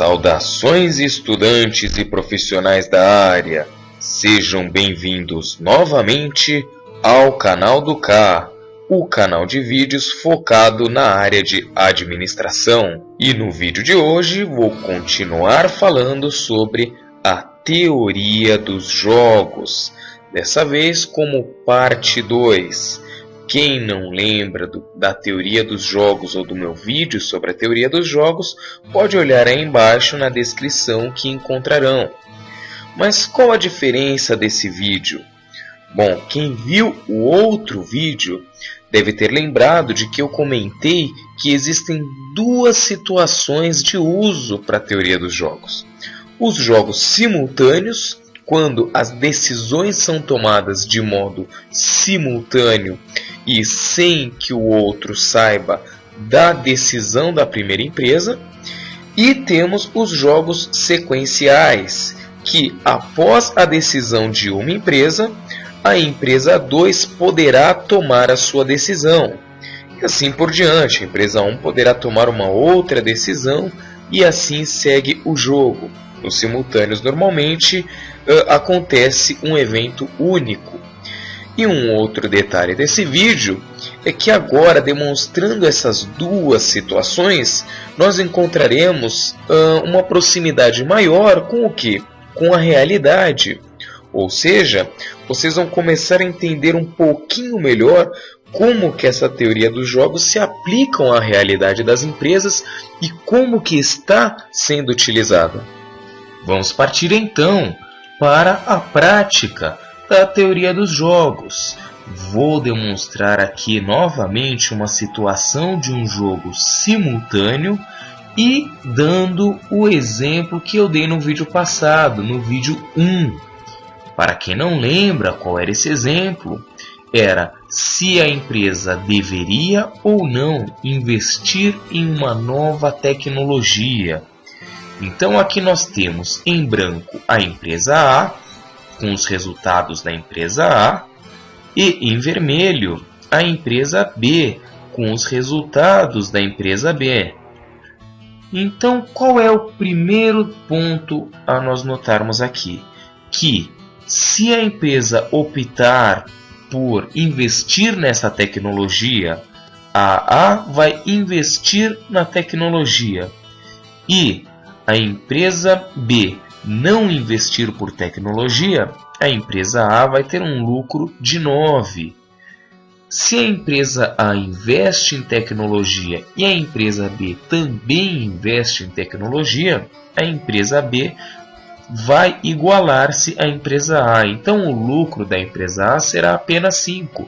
Saudações, estudantes e profissionais da área, sejam bem-vindos novamente ao canal do K, o canal de vídeos focado na área de administração. E no vídeo de hoje vou continuar falando sobre a teoria dos jogos, dessa vez como parte 2. Quem não lembra da teoria dos jogos ou do meu vídeo sobre a teoria dos jogos, pode olhar aí embaixo na descrição que encontrarão. Mas qual a diferença desse vídeo? Bom, quem viu o outro vídeo deve ter lembrado de que eu comentei que existem duas situações de uso para a teoria dos jogos. Os jogos simultâneos, quando as decisões são tomadas de modo simultâneo e sem que o outro saiba da decisão da primeira empresa, e temos os jogos sequenciais, que após a decisão de uma empresa, a empresa 2 poderá tomar a sua decisão. E assim por diante, a empresa 1 poderá tomar uma outra decisão e assim segue o jogo. Nos simultâneos, normalmente, acontece um evento único. E um outro detalhe desse vídeo é que agora, demonstrando essas duas situações, nós encontraremos uma proximidade maior com o quê? Com a realidade. Ou seja, vocês vão começar a entender um pouquinho melhor como que essa teoria dos jogos se aplicam à realidade das empresas e como que está sendo utilizada. Vamos partir então para a prática da teoria dos jogos. Vou demonstrar aqui novamente uma situação de um jogo simultâneo e dando o exemplo que eu dei no vídeo passado, no vídeo 1. Para quem não lembra qual era esse exemplo, era se a empresa deveria ou não investir em uma nova tecnologia. Então aqui nós temos em branco a empresa A, com os resultados da empresa A, e em vermelho a empresa B, com os resultados da empresa B. Então qual é o primeiro ponto a nós notarmos aqui? Que se a empresa optar por investir nessa tecnologia, a A vai investir na tecnologia e a empresa B não investir por tecnologia, a empresa A vai ter um lucro de 9. Se a empresa A investe em tecnologia e a empresa B também investe em tecnologia, a empresa B vai igualar-se à empresa A. Então o lucro da empresa A será apenas 5.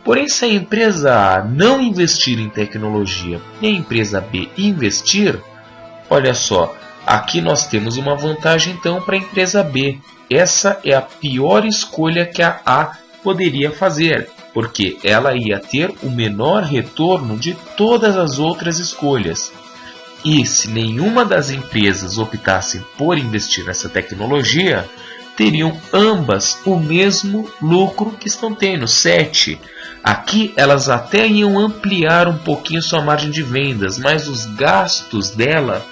Porém, se a empresa A não investir em tecnologia e a empresa B investir, olha só, aqui nós temos uma vantagem então para a empresa B. Essa é a pior escolha que a A poderia fazer, porque ela ia ter o menor retorno de todas as outras escolhas. E se nenhuma das empresas optasse por investir nessa tecnologia, teriam ambas o mesmo lucro que estão tendo, 7. Aqui elas até iam ampliar um pouquinho sua margem de vendas, mas os gastos dela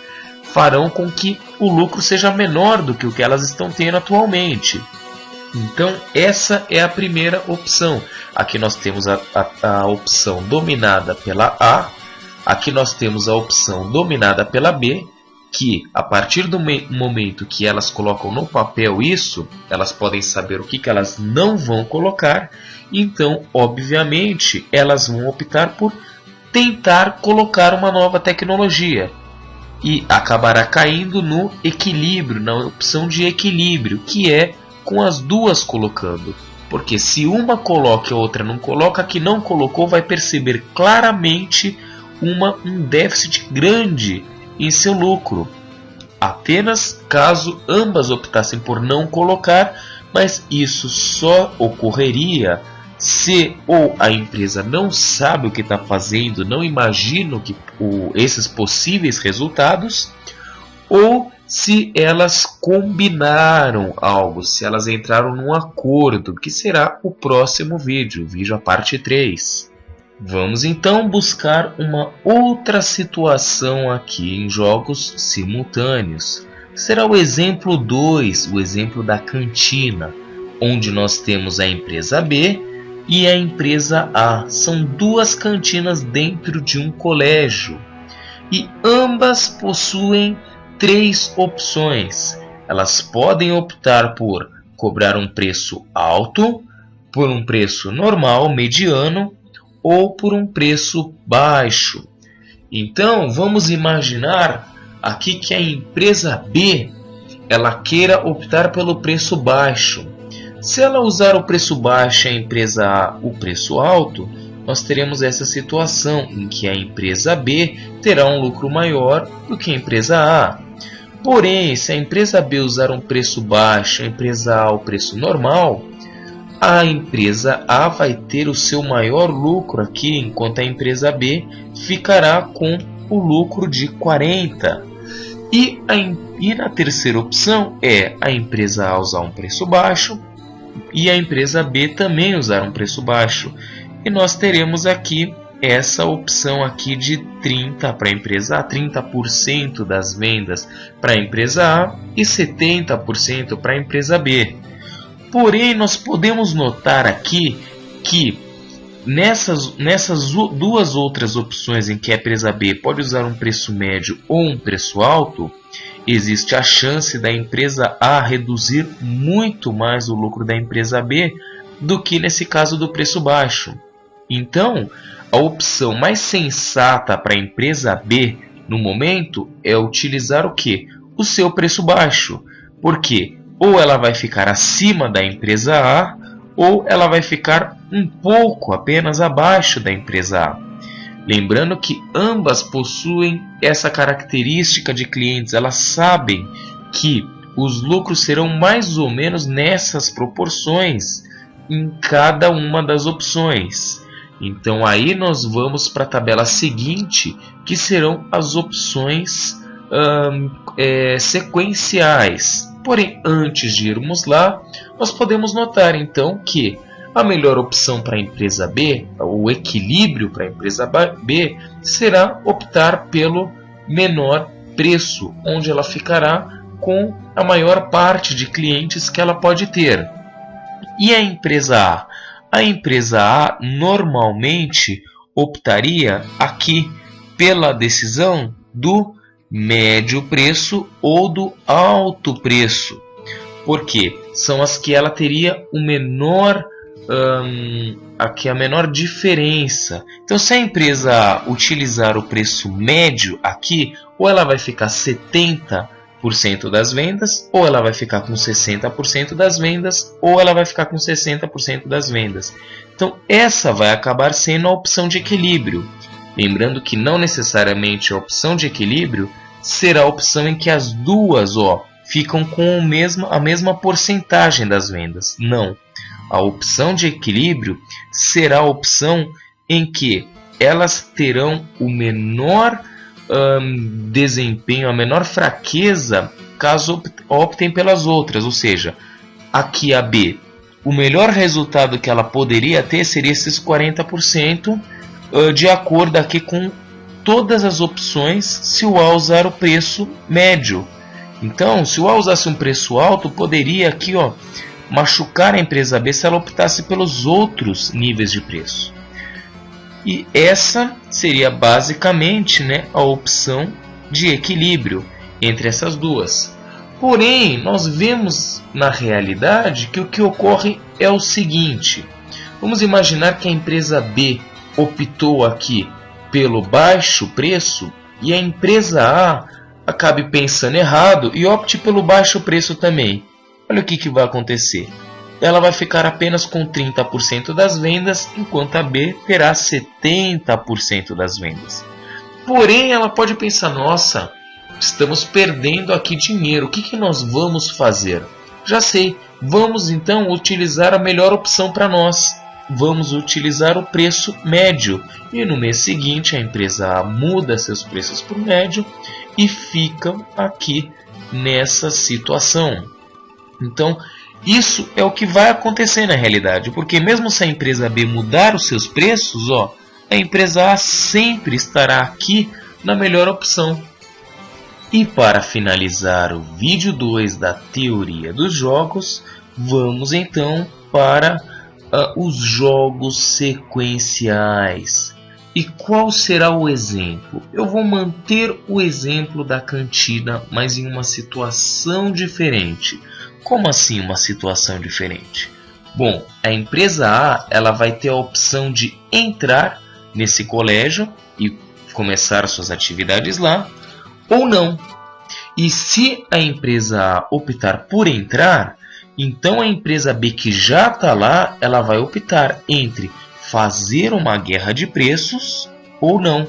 farão com que o lucro seja menor do que o que elas estão tendo atualmente. Então essa é a primeira opção. Aqui nós temos a opção dominada pela A. Aqui nós temos a opção dominada pela B, que a partir do momento que elas colocam no papel isso, elas podem saber o que elas não vão colocar. Então, obviamente, elas vão optar por tentar colocar uma nova tecnologia. E acabará caindo no equilíbrio, na opção de equilíbrio, que é com as duas colocando. Porque se uma coloca e a outra não coloca, a que não colocou vai perceber claramente um déficit grande em seu lucro. Apenas caso ambas optassem por não colocar, mas isso só ocorreria se ou a empresa não sabe o que está fazendo, não imagina esses possíveis resultados, ou se elas combinaram algo, se elas entraram num acordo, que será o próximo vídeo, a parte 3. Vamos então buscar uma outra situação aqui em jogos simultâneos. Será o exemplo 2, o exemplo da cantina, onde nós temos a empresa B e a empresa A. São duas cantinas dentro de um colégio e ambas possuem 3 opções. Elas podem optar por cobrar um preço alto, por um preço normal, mediano ou por um preço baixo. Então vamos imaginar aqui que a empresa B ela queira optar pelo preço baixo. Se ela usar o preço baixo e a empresa A o preço alto, nós teremos essa situação em que a empresa B terá um lucro maior do que a empresa A. Porém, se a empresa B usar um preço baixo e a empresa A o preço normal, a empresa A vai ter o seu maior lucro aqui, enquanto a empresa B ficará com o lucro de 40. E na terceira opção é a empresa A usar um preço baixo e a empresa B também usar um preço baixo. E nós teremos aqui essa opção aqui de 30 para a empresa A, 30% das vendas para a empresa A e 70% para a empresa B. Porém, nós podemos notar aqui que nessas duas outras opções em que a empresa B pode usar um preço médio ou um preço alto, existe a chance da empresa A reduzir muito mais o lucro da empresa B do que nesse caso do preço baixo. Então, a opção mais sensata para a empresa B no momento é utilizar o quê? O seu preço baixo. Por quê? Ou ela vai ficar acima da empresa A, ou ela vai ficar um pouco apenas abaixo da empresa A. Lembrando que ambas possuem essa característica de clientes, elas sabem que os lucros serão mais ou menos nessas proporções em cada uma das opções. Então aí nós vamos para a tabela seguinte, que serão as opções sequenciais. Porém, antes de irmos lá, nós podemos notar então que a melhor opção para a empresa B, o equilíbrio para a empresa B, será optar pelo menor preço, onde ela ficará com a maior parte de clientes que ela pode ter. E a empresa A? A empresa A normalmente optaria aqui pela decisão do médio preço ou do alto preço. Por quê? São as que ela teria o menor, aqui a menor diferença. Então, se a empresa A utilizar o preço médio aqui, ou ela vai ficar 70% das vendas, ou ela vai ficar com 60% das vendas, ou ela vai ficar com 60% das vendas. Então, essa vai acabar sendo a opção de equilíbrio. Lembrando que não necessariamente a opção de equilíbrio será a opção em que as duas ficam com a mesma porcentagem das vendas. Não. A opção de equilíbrio será a opção em que elas terão o menor desempenho, a menor fraqueza, caso optem pelas outras. Ou seja, aqui a B, o melhor resultado que ela poderia ter seria esses 40%, de acordo aqui com todas as opções, se o A usar o preço médio. Então, se o A usasse um preço alto, poderia aqui machucar a empresa B se ela optasse pelos outros níveis de preço. E essa seria basicamente, a opção de equilíbrio entre essas duas. Porém, nós vemos na realidade que o que ocorre é o seguinte. Vamos imaginar que a empresa B optou aqui pelo baixo preço e a empresa A acabe pensando errado e opte pelo baixo preço também. Olha o que vai acontecer. Ela vai ficar apenas com 30% das vendas, enquanto a B terá 70% das vendas. Porém, ela pode pensar, nossa, estamos perdendo aqui dinheiro, o que nós vamos fazer? Já sei, vamos então utilizar a melhor opção para nós. Vamos utilizar o preço médio. E no mês seguinte a empresa A muda seus preços por médio e fica aqui nessa situação. Então, isso é o que vai acontecer na realidade, porque mesmo se a empresa B mudar os seus preços, a empresa A sempre estará aqui na melhor opção. E para finalizar o vídeo 2 da teoria dos jogos, vamos então para os jogos sequenciais. E qual será o exemplo? Eu vou manter o exemplo da cantina, mas em uma situação diferente. Como assim uma situação diferente? Bom, a empresa A ela vai ter a opção de entrar nesse colégio e começar suas atividades lá, ou não. E se a empresa A optar por entrar, então a empresa B que já está lá, ela vai optar entre fazer uma guerra de preços ou não.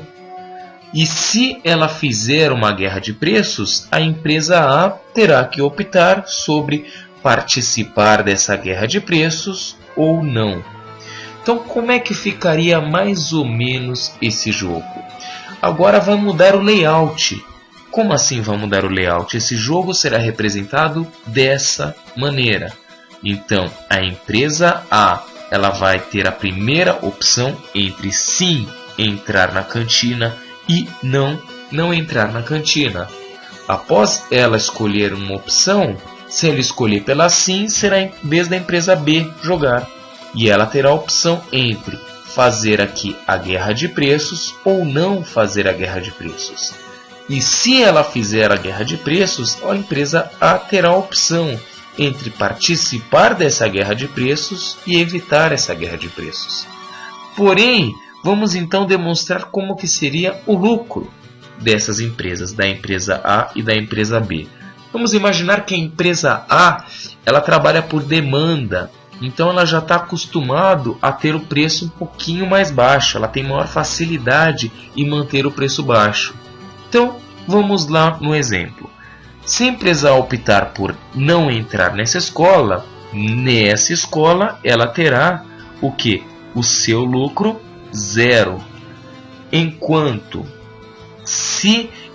E se ela fizer uma guerra de preços, a empresa A terá que optar sobre participar dessa guerra de preços ou não. Então, como é que ficaria mais ou menos esse jogo? Agora vai mudar o layout. Como assim vai mudar o layout? Esse jogo será representado dessa maneira. Então, a empresa A ela vai ter a primeira opção entre sim entrar na cantina e não entrar na cantina. Após ela escolher uma opção, se ela escolher pela sim, será em vez da empresa B jogar. E ela terá a opção entre fazer aqui a guerra de preços ou não fazer a guerra de preços. E se ela fizer a guerra de preços, a empresa A terá a opção entre participar dessa guerra de preços e evitar essa guerra de preços. Porém, vamos então demonstrar como que seria o lucro dessas empresas, da empresa A e da empresa B. Vamos imaginar que a empresa A ela trabalha por demanda, então ela já está acostumado a ter o preço um pouquinho mais baixo, ela tem maior facilidade em manter o preço baixo. Então, vamos lá no exemplo. Se a empresa A optar por não entrar nessa escola ela terá o que? O seu lucro 0. Enquanto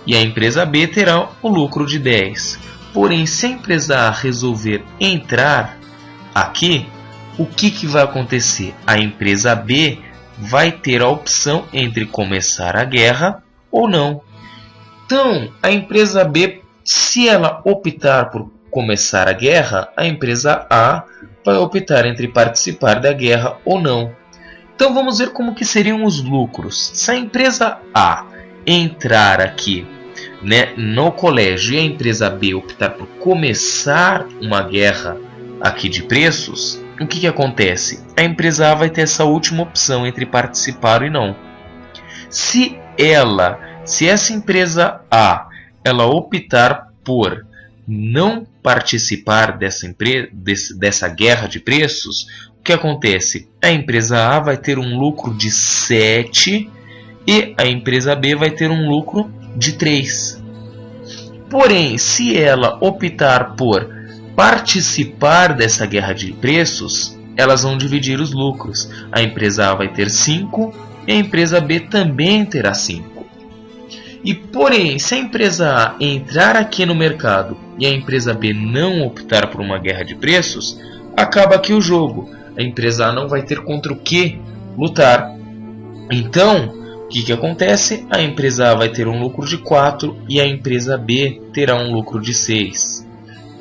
e a empresa B terá o lucro de 10. Porém, se a empresa A resolver entrar aqui, o que vai acontecer? A empresa B vai ter a opção entre começar a guerra ou não. Então, a empresa B, se ela optar por começar a guerra, a empresa A vai optar entre participar da guerra ou não. Então vamos ver como que seriam os lucros. Se a empresa A entrar aqui, no colégio e a empresa B optar por começar uma guerra aqui de preços, o que acontece? A empresa A vai ter essa última opção entre participar e não. Se essa empresa A ela optar por não participar dessa guerra de preços, o que acontece? A empresa A vai ter um lucro de 7 e a empresa B vai ter um lucro de 3. Porém, se ela optar por participar dessa guerra de preços, elas vão dividir os lucros. A empresa A vai ter 5 e a empresa B também terá 5. E porém, se a empresa A entrar aqui no mercado e a empresa B não optar por uma guerra de preços, acaba aqui o jogo. A empresa A não vai ter contra o que lutar. Então, o que acontece? A empresa A vai ter um lucro de 4 e a empresa B terá um lucro de 6.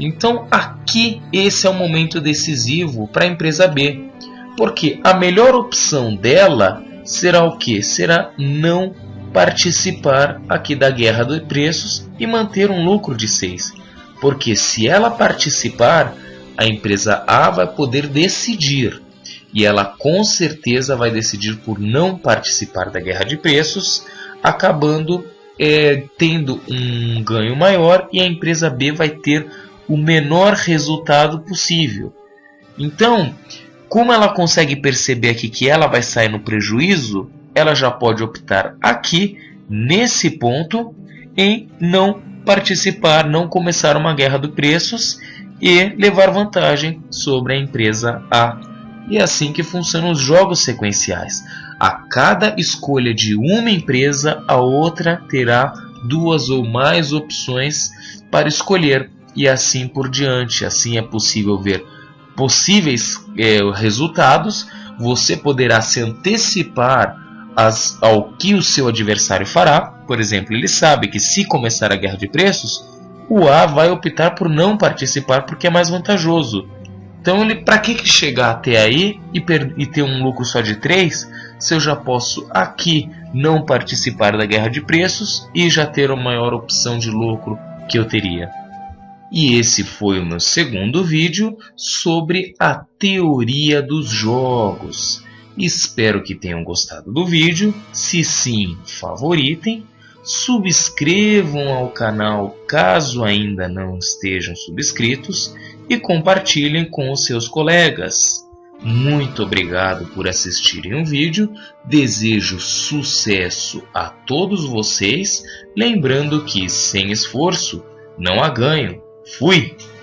Então, aqui esse é o momento decisivo para a empresa B. Porque a melhor opção dela será o que? Será não participar aqui da guerra de preços e manter um lucro de 6. Porque se ela participar, a empresa A vai poder decidir. E ela com certeza vai decidir por não participar da guerra de preços, acabando tendo um ganho maior e a empresa B vai ter o menor resultado possível. Então, como ela consegue perceber aqui que ela vai sair no prejuízo, ela já pode optar aqui, nesse ponto, em não participar, não começar uma guerra de preços e levar vantagem sobre a empresa A. E é assim que funcionam os jogos sequenciais. A cada escolha de uma empresa, a outra terá 2 ou mais opções para escolher. E assim por diante. Assim é possível ver possíveis resultados. Você poderá se antecipar ao que o seu adversário fará. Por exemplo, ele sabe que se começar a guerra de preços, o A vai optar por não participar porque é mais vantajoso. Então, para que chegar até aí e ter um lucro só de 3, se eu já posso aqui não participar da guerra de preços e já ter uma maior opção de lucro que eu teria? E esse foi o meu segundo vídeo sobre a teoria dos jogos. Espero que tenham gostado do vídeo. Se sim, favoritem. Subscrevam ao canal caso ainda não estejam subscritos e compartilhem com os seus colegas. Muito obrigado por assistirem o vídeo. Desejo sucesso a todos vocês. Lembrando que sem esforço não há ganho. Fui!